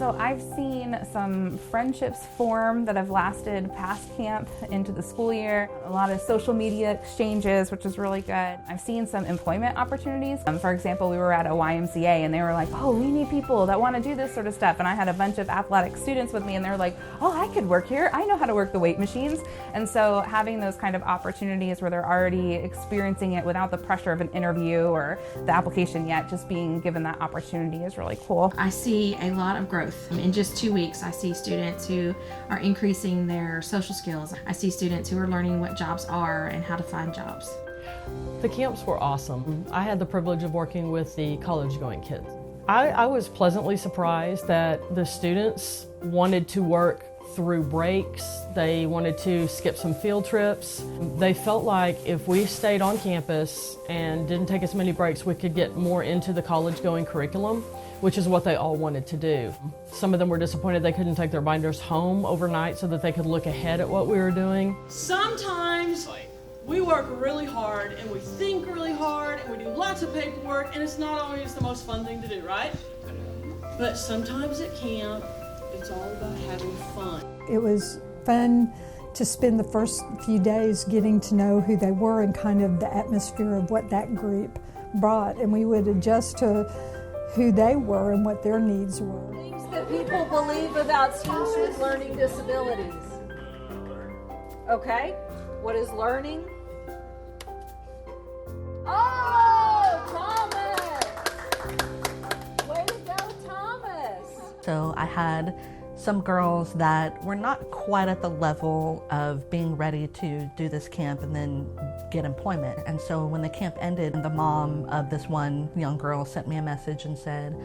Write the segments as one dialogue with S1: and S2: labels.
S1: So I've seen some friendships form that have lasted past camp into the school year. A lot of social media exchanges, which is really good. I've seen some employment opportunities. For example, we were at a YMCA and they were like, oh, we need people that want to do this sort of stuff. And I had a bunch of athletic students with me and they were like, oh, I could work here. I know how to work the weight machines. And so having those kind of opportunities where they're already experiencing it without the pressure of an interview or the application yet, just being given that opportunity is really cool.
S2: I see a lot of growth. In just 2 weeks, I see students who are increasing their social skills. I see students who are learning what jobs are and how to find jobs.
S3: The camps were awesome. I had the privilege of working with the college-going kids. I was pleasantly surprised that the students wanted to work through breaks. They wanted to skip some field trips. They felt like if we stayed on campus and didn't take as many breaks, we could get more into the college-going curriculum, which is what they all wanted to do. Some of them were disappointed they couldn't take their binders home overnight so that they could look ahead at what we were doing.
S4: Sometimes we work really hard and we think really hard and we do lots of paperwork and it's not always the most fun thing to do, right? But sometimes at camp, it's all about having fun.
S5: It was fun to spend the first few days getting to know who they were and kind of the atmosphere of what that group brought, and we would adjust to who they were and what their needs were.
S6: Things that people believe about students with learning disabilities. Okay, what is learning? Oh, Thomas! Way to go, Thomas!
S7: So I had some girls that were not quite at the level of being ready to do this camp and then get employment. And so when the camp ended, the mom of this one young girl sent me a message and said,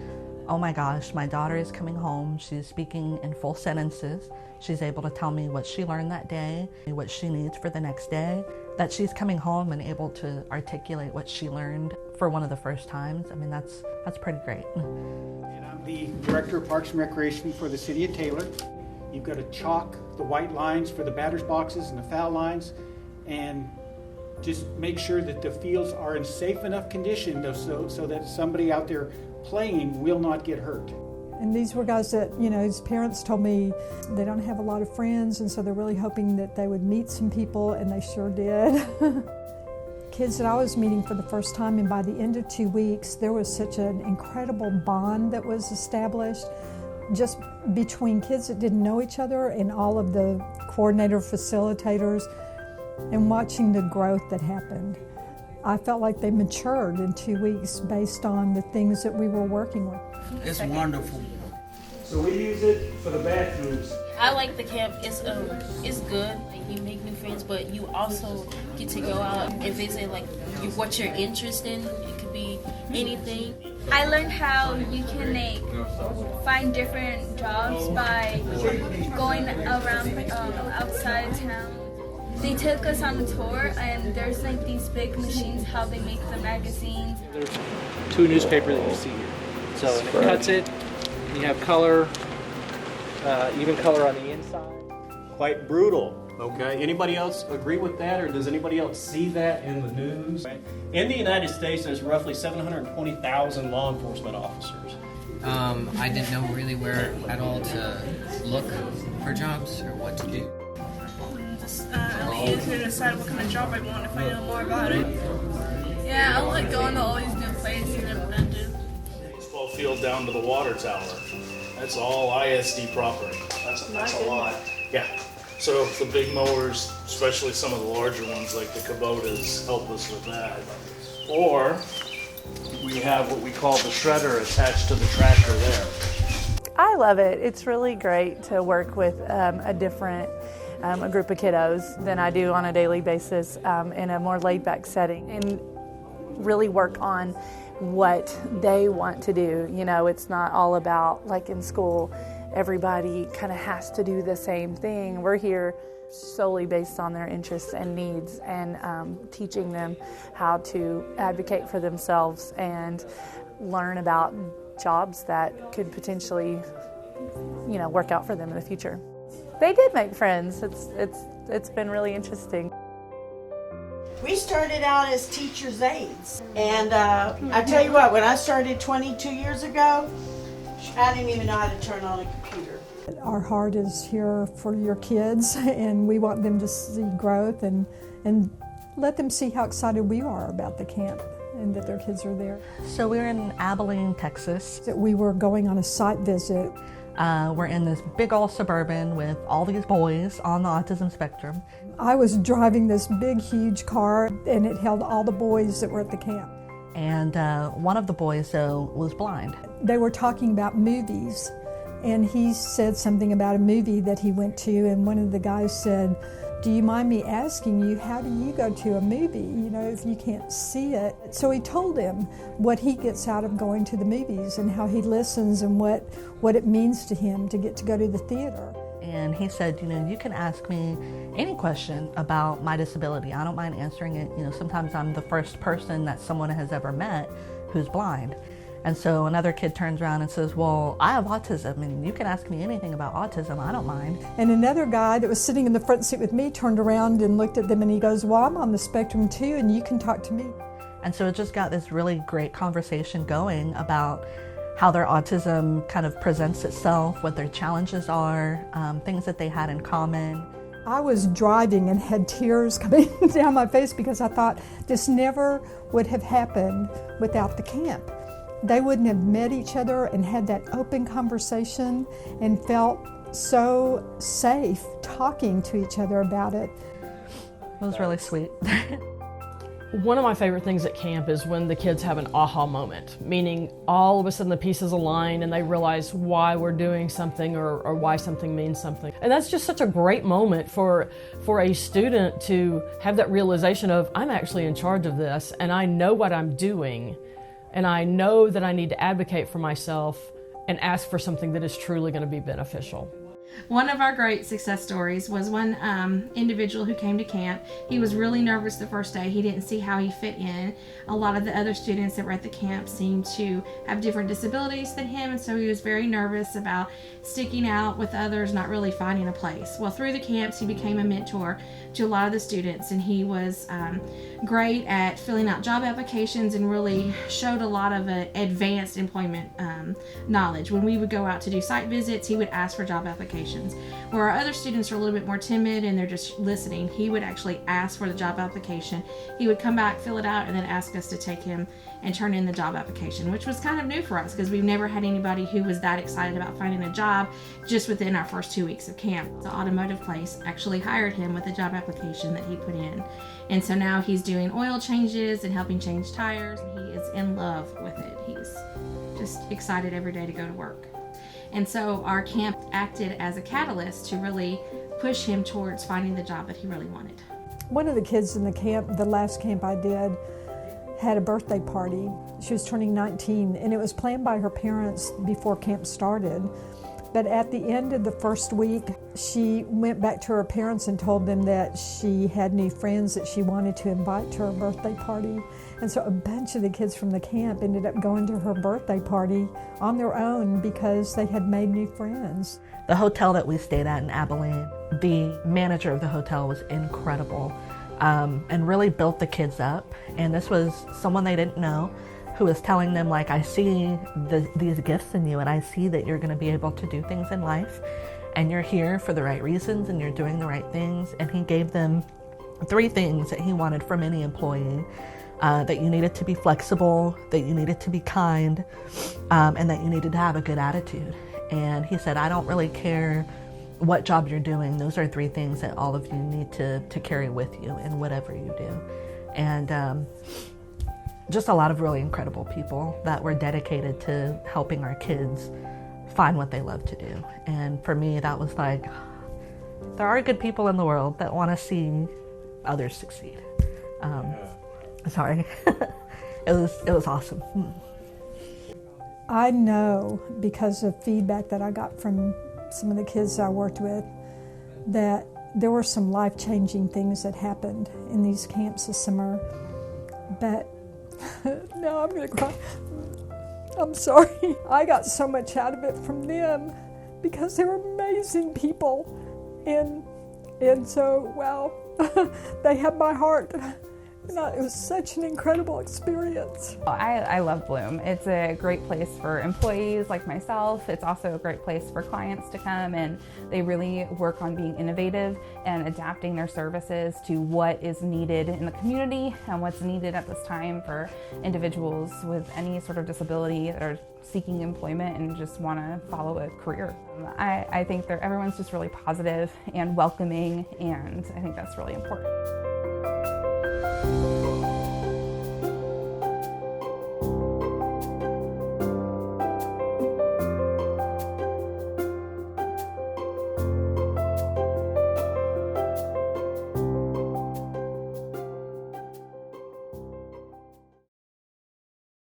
S7: oh my gosh, my daughter is coming home. She's speaking in full sentences. She's able to tell me what she learned that day, what she needs for the next day, that she's coming home and able to articulate what she learned for one of the first times. I mean, that's pretty great.
S8: And I'm the Director of Parks and Recreation for the City of Taylor. You've got to chalk the white lines for the batter's boxes and the foul lines, and just make sure that the fields are in safe enough condition so that somebody out there playing will not get hurt.
S5: And these were guys that, you know, his parents told me they don't have a lot of friends, and so they're really hoping that they would meet some people, and they sure did. Kids that I was meeting for the first time, and by the end of 2 weeks, there was such an incredible bond that was established just between kids that didn't know each other and all of the coordinator facilitators, and watching the growth that happened. I felt like they matured in 2 weeks based on the things that we were working with.
S9: It's wonderful.
S8: So we use it for the bathrooms.
S10: I like the camp. It's good. Like, you make new friends, but you also get to go out. If they say like what you're interested in, it could be anything.
S11: I learned how you can find different jobs by going around outside of town. They took us on a tour, and there's like these big machines, how they make the magazines.
S12: There's 2 newspapers that you see here. So and it cuts it, and you have color, even color on the inside.
S13: Quite brutal, okay? Anybody else agree with that, or does anybody else see that in the news? In the United States, there's roughly 720,000 law enforcement officers.
S9: I didn't know really where at all to look for jobs or what to do.
S11: Really easy to decide what kind of job I want if I know more about it. Yeah, I like going to all these new places and do.
S14: Baseball field down to the water tower. That's all ISD property. That's a lot. Yeah. So the big mowers, especially some of the larger ones like the Kubotas, help us with that. Or we have what we call the shredder attached to the tractor there.
S15: I love it. It's really great to work with a group of kiddos than I do on a daily basis in a more laid-back setting, and really work on what they want to do. You know, it's not all about, like in school, everybody kind of has to do the same thing. We're here solely based on their interests and needs, and teaching them how to advocate for themselves and learn about jobs that could potentially, you know, work out for them in the future. They did make friends. It's been really interesting.
S16: We started out as teachers' aides, and I tell you what, when I started 22 years ago, I didn't even know how to turn on a computer.
S5: Our heart is here for your kids, and we want them to see growth and let them see how excited we are about the camp and that their kids are there.
S7: So we're in Abilene, Texas.
S5: We were going on a site visit.
S7: We're in this big old Suburban with all these boys on the autism spectrum.
S5: I was driving this big, huge car, and it held all the boys that were at the camp.
S7: And one of the boys, though, was blind.
S5: They were talking about movies, and he said something about a movie that he went to, and one of the guys said, "Do you mind me asking you, how do you go to a movie, if you can't see it?" So he told him what he gets out of going to the movies and how he listens and what it means to him to get to go to the theater.
S7: And he said, you can ask me any question about my disability. I don't mind answering it. Sometimes I'm the first person that someone has ever met who's blind. And so another kid turns around and says, "Well, I have autism, and you can ask me anything about autism. I don't mind."
S5: And another guy that was sitting in the front seat with me turned around and looked at them, and he goes, "Well, I'm on the spectrum too, and you can talk to me."
S7: And so it just got this really great conversation going about how their autism kind of presents itself, what their challenges are, things that they had in common.
S5: I was driving and had tears coming down my face because I thought this never would have happened without the camp. They wouldn't have met each other and had that open conversation and felt so safe talking to each other about it.
S7: It was really sweet.
S3: One of my favorite things at camp is when the kids have an aha moment, meaning all of a sudden the pieces align and they realize why we're doing something or why something means something. And that's just such a great moment for a student to have that realization of, I'm actually in charge of this and I know what I'm doing and I know that I need to advocate for myself and ask for something that is truly going to be beneficial.
S2: One of our great success stories was one individual who came to camp. He was really nervous the first day. He didn't see how he fit in. A lot of the other students that were at the camp seemed to have different disabilities than him, and so he was very nervous about sticking out with others, not really finding a place. Well, through the camps, he became a mentor to a lot of the students, and he was great at filling out job applications and really showed a lot of advanced employment knowledge. When we would go out to do site visits, he would ask for job applications. Where our other students are a little bit more timid and they're just listening, he would actually ask for the job application. He would come back, fill it out, and then ask us to take him and turn in the job application, which was kind of new for us because we've never had anybody who was that excited about finding a job just within our first 2 weeks of camp. The automotive place actually hired him with a job application that he put in. And so now he's doing oil changes and helping change tires. He is in love with it. He's just excited every day to go to work. And so our camp acted as a catalyst to really push him towards finding the job that he really wanted.
S5: One of the kids in the camp, the last camp I did, had a birthday party. She was turning 19, and it was planned by her parents before camp started. But at the end of the first week, she went back to her parents and told them that she had new friends that she wanted to invite to her birthday party. And so a bunch of the kids from the camp ended up going to her birthday party on their own because they had made new friends.
S7: The hotel that we stayed at in Abilene, the manager of the hotel was incredible and really built the kids up. And this was someone they didn't know who was telling them, like, I see these gifts in you and I see that you're going to be able to do things in life and you're here for the right reasons and you're doing the right things. And he gave them 3 things that he wanted from any employee. That you needed to be flexible, that you needed to be kind, and that you needed to have a good attitude. And he said, I don't really care what job you're doing. Those are 3 things that all of you need to carry with you in whatever you do. And just a lot of really incredible people that were dedicated to helping our kids find what they love to do. And for me, that was like, there are good people in the world that want to see others succeed. Sorry. It was awesome.
S5: I know because of feedback that I got from some of the kids I worked with that there were some life-changing things that happened in these camps this summer. But now I'm going to cry. I'm sorry. I got so much out of it from them because they were amazing people. And so, well, they have my heart. It was such an incredible experience.
S1: I love Bloom. It's a great place for employees like myself. It's also a great place for clients to come, and they really work on being innovative and adapting their services to what is needed in the community and what's needed at this time for individuals with any sort of disability that are seeking employment and just want to follow a career. I think everyone's just really positive and welcoming, and I think that's really important.